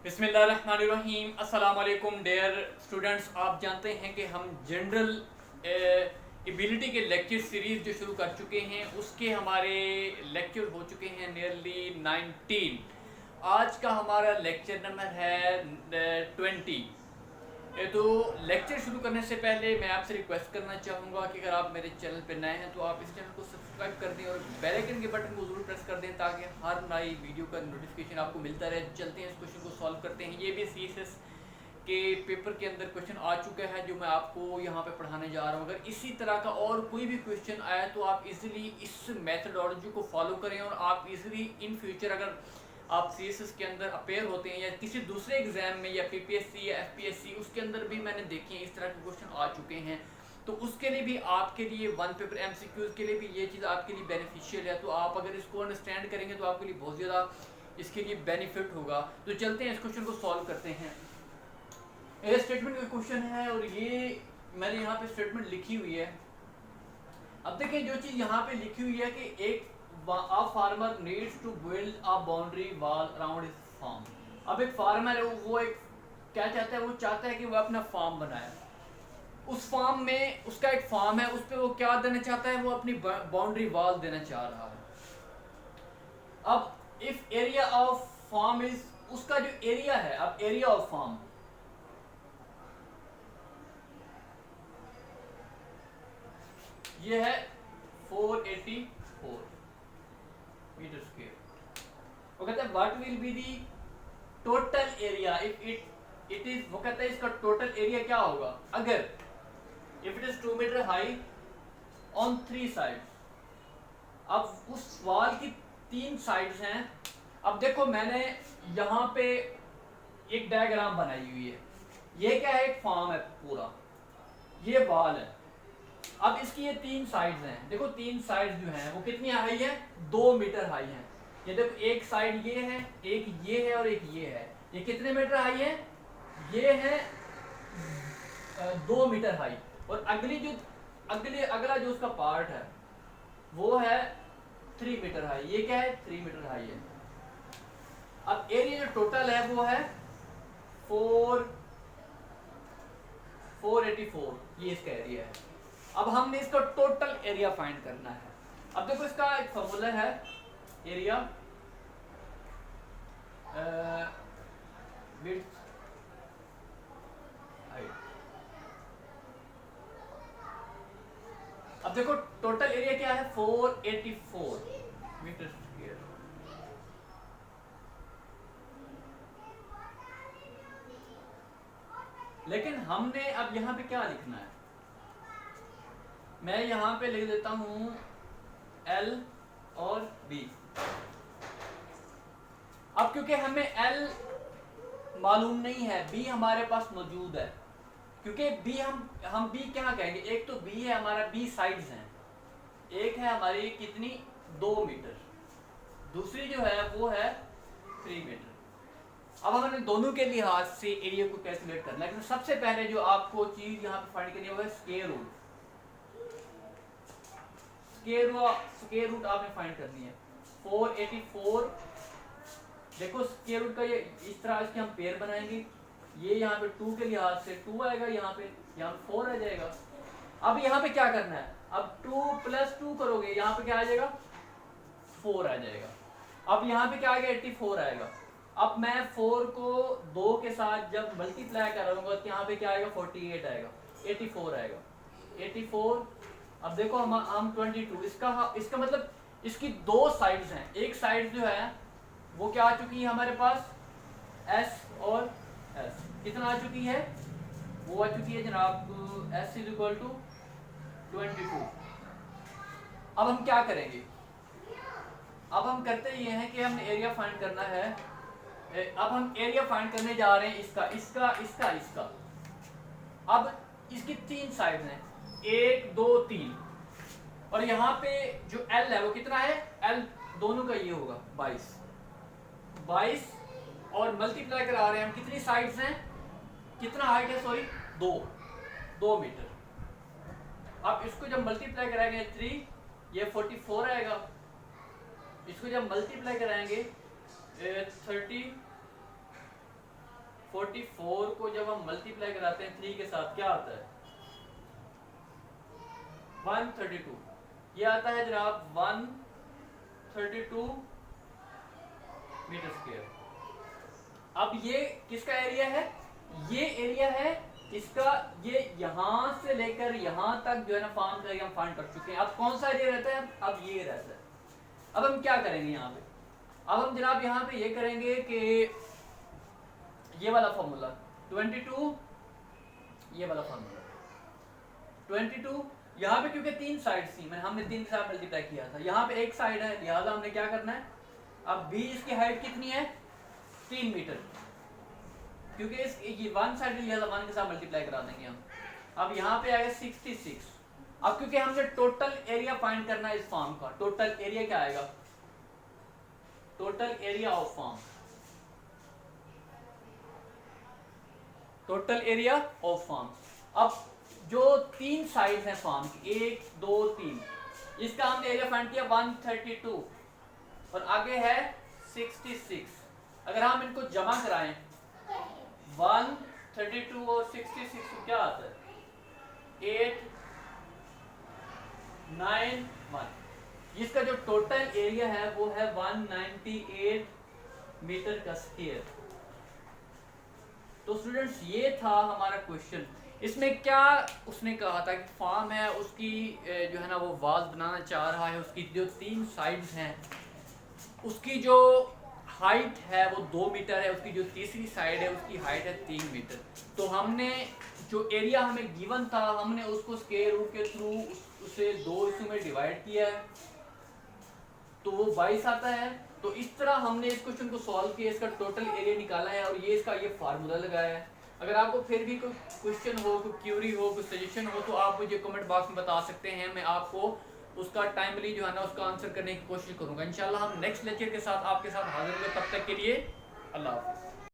बिस्मिल्लाहिर्रहमानिर्रहीम। अस्सलाम वालेकुम डियर स्टूडेंट्स। आप जानते हैं कि हम जनरल एबिलिटी के लेक्चर सीरीज़ जो शुरू कर चुके हैं उसके हमारे लेक्चर हो चुके हैं नियरली 19। आज का हमारा लेक्चर नंबर है 20। तो लेक्चर शुरू करने से पहले मैं आपसे रिक्वेस्ट करना चाहूँगा कि अगर आप मेरे चैनल पर नए हैं तो आप इस चैनल को सब्सक्राइब कर दें और बेल आइकन के बटन को ज़रूर प्रेस कर दें ताकि हर नई वीडियो का नोटिफिकेशन आपको मिलता रहे। चलते हैं इस क्वेश्चन को सॉल्व करते हैं। ये भी CSS के पेपर के अंदर क्वेश्चन आ चुका है जो मैं आपको यहाँ पे पढ़ाने जा रहा हूँ। अगर इसी तरह का और कोई भी क्वेश्चन आया तो आप इजीली इस मेथडोलॉजी को फॉलो करें और आप इजीली इन फ्यूचर अगर आप CSS के अंदर अपेयर होते हैं या किसी दूसरे एग्जाम में या PPSC या FPSC उसके अंदर भी मैंने देखे हैं इस तरह के क्वेश्चन आ चुके हैं, तो उसके लिए भी आपके लिए वन पेपर MCQs के लिए भी ये चीज़ आपके लिए बेनिफिशियल है। तो आप अगर इसको अंडरस्टैंड करेंगे तो आपके लिए बहुत ज़्यादा इसके लिए बेनिफिट होगा। तो चलते हैं इस क्वेश्चन को सॉल्व करते हैं। ये स्टेटमेंट का क्वेश्चन है और ये मैंने यहाँ पे स्टेटमेंट लिखी हुई है। अब देखिए जो चीज़ यहाँ पे लिखी हुई है कि एक a farmer needs to build a boundary wall around his farm। अब एक फार्मर है वो एक क्या चाहता है, वो चाहता है कि वो अपना फार्म बनाए। उस फार्म में उसका एक फार्म है, उस पे वो क्या देना चाहता है, वो अपनी बाउंड्री वॉल देना चाह रहा है। अब if area of farm is, उसका जो एरिया है, अब एरिया ऑफ फार्म ये है 484 मीटर स्क्वायर। वो कहते हैं what will be the total area if it is, वो कहते हैं इसका टोटल एरिया क्या होगा अगर if it is 2 metre high on 3 sides. अब उस वॉल की 3 साइड्स हैं। अब देखो मैंने यहाँ पे एक डायग्राम बनाई हुई है। ये क्या है, एक फार्म है पूरा, ये वॉल है। अब इसकी ये 3 साइड्स हैं। देखो 3 साइड्स जो हैं वो कितनी हाई है, 2 मीटर हाई है। ये देखो एक साइड ये है, एक ये है और एक ये है। ये कितने मीटर हाई है, ये है 2 मीटर हाई। और अगला जो उसका पार्ट है वो है 3 मीटर हाई। ये क्या है, 3 मीटर हाई है। अब एरिया जो टोटल है वो है 484, ये इसका एरिया है। अब हमने इसका टोटल एरिया फाइंड करना है। अब देखो इसका एक फॉर्मूला है, एरिया विड्थ हाइट। अब देखो टोटल एरिया क्या है, 484 मीटर स्क्वायर। लेकिन हमने अब यहाँ पे क्या लिखना है, मैं यहाँ पे लिख देता हूँ L और B। अब क्योंकि हमें L मालूम नहीं है, B हमारे पास मौजूद है। क्योंकि B हम B क्या कहेंगे, एक तो B है हमारा, B साइड्स हैं। एक है हमारी कितनी, 2 मीटर, दूसरी जो है वो है 3 मीटर। अब हमने दोनों के लिहाज से एरिया को कैलकुलेट करना है। लेकिन सबसे पहले जो आपको चीज यहाँ पे फाइंड करनी है वो है स्क्वायर रूट। स्क्वायर रूट आपने फाइंड करनी है 484। देखो स्क्वायर रूट का ये इस तरह इसके हम पेयर बनाएंगे। ये यहाँ पे 2 के लिहाज से 2 आएगा, यहाँ पे 4 आ जाएगा। अब यहाँ पे क्या करना है, अब 2 + 2 करोगे, यहाँ पे क्या आ जाएगा, 4 आ जाएगा। अब यहाँ पे क्या आएगा, 84 आएगा। अब मैं 4 को 2 के साथ जब मल्टीप्लाई करूंगा तो यहाँ पे क्या आएगा, 48 आएगा, 84 आएगा, 84। अब देखो हम 22, इसका मतलब इसकी 2 साइड्स हैं। एक साइड जो है वो क्या आ चुकी है हमारे पास, S और S कितना आ चुकी है, वो आ चुकी है जनाब S = 22। अब हम क्या करेंगे, अब हम करते ये हैं कि हमने एरिया फाइंड करना है। अब हम एरिया फाइंड करने जा रहे हैं इसका। अब इसकी 3 साइड हैं, 1 2 3। और यहाँ पे जो L है वो कितना है, L दोनों का ये होगा 22 और मल्टीप्लाई करा रहे हैं हम, कितनी साइड्स हैं, कितना हाइट है, सॉरी 2 मीटर। अब इसको जब मल्टीप्लाई कराएंगे 3, ये 44 आएगा। इसको जब मल्टीप्लाई कराएंगे 34 44 को जब हम मल्टीप्लाई कराते हैं 3 के साथ क्या आता है 132, ये आता है जनाब 132 मीटर स्क्वायर। अब ये किसका एरिया है, ये एरिया है इसका, ये यहां से लेकर यहां तक जो है ना फार्म का एरिया हम फाइंड कर चुके हैं। अब कौन सा एरिया रहता है, अब ये रहता है। अब हम क्या करेंगे यहाँ पे, अब हम जनाब यहाँ पे ये करेंगे कि ये वाला फॉर्मूला 22, ये वाला फॉर्मूला 22, यहाँ पे क्योंकि 3 साइड्स थी, हमने 3 के साथ मल्टीप्लाई किया था, यहाँ पे एक साइड है, लिहाजा हमने क्या करना है, अब भी इसकी हाइट कितनी है 3 मीटर, क्योंकि इस ये 1 साइड के लिहाजा 1 के साथ मल्टीप्लाई करा देंगे हम। अब यहाँ पे आएगा 66। अब क्योंकि हमने टोटल एरिया फाइंड करना है इस फार्म का, टोटल एरिया क्या आएगा, total area of farm, total area of farm. अब जो 3 साइड्स हैं फार्म की 1 2 3, इसका हमने एरिया फाइंड किया 132 और आगे है 66। अगर हम इनको जमा कराएं 132 और 66 को क्या आता है 891। इसका जो टोटल एरिया है वो है 198 मीटर का स्क्वायर। तो स्टूडेंट्स ये था हमारा क्वेश्चन। इसमें क्या उसने कहा था कि फार्म है उसकी जो है ना वो वाल बनाना चाह रहा है, उसकी जो 3 साइड्स हैं उसकी जो हाइट है वो 2 मीटर है, उसकी जो तीसरी साइड है उसकी हाइट है 3 मीटर। तो हमने जो एरिया हमें गिवन था हमने उसको स्क्वायर रूट के थ्रू उसे 2 हिस्सों में डिवाइड किया है तो वो 22 आता है। तो इस तरह हमने इस क्वेश्चन को सॉल्व किया, इसका टोटल एरिया निकाला है और ये इसका ये फार्मूला लगाया है। अगर आपको फिर भी कोई क्वेश्चन हो, कोई क्यूरी हो, कोई सजेशन हो तो आप मुझे कमेंट बॉक्स में बता सकते हैं, मैं आपको उसका टाइमली जो है ना उसका आंसर करने की कोशिश करूंगा। इंशाल्लाह हम नेक्स्ट लेक्चर के साथ आपके साथ हाजिर होंगे, तब तक के लिए अल्लाह हाफिज़।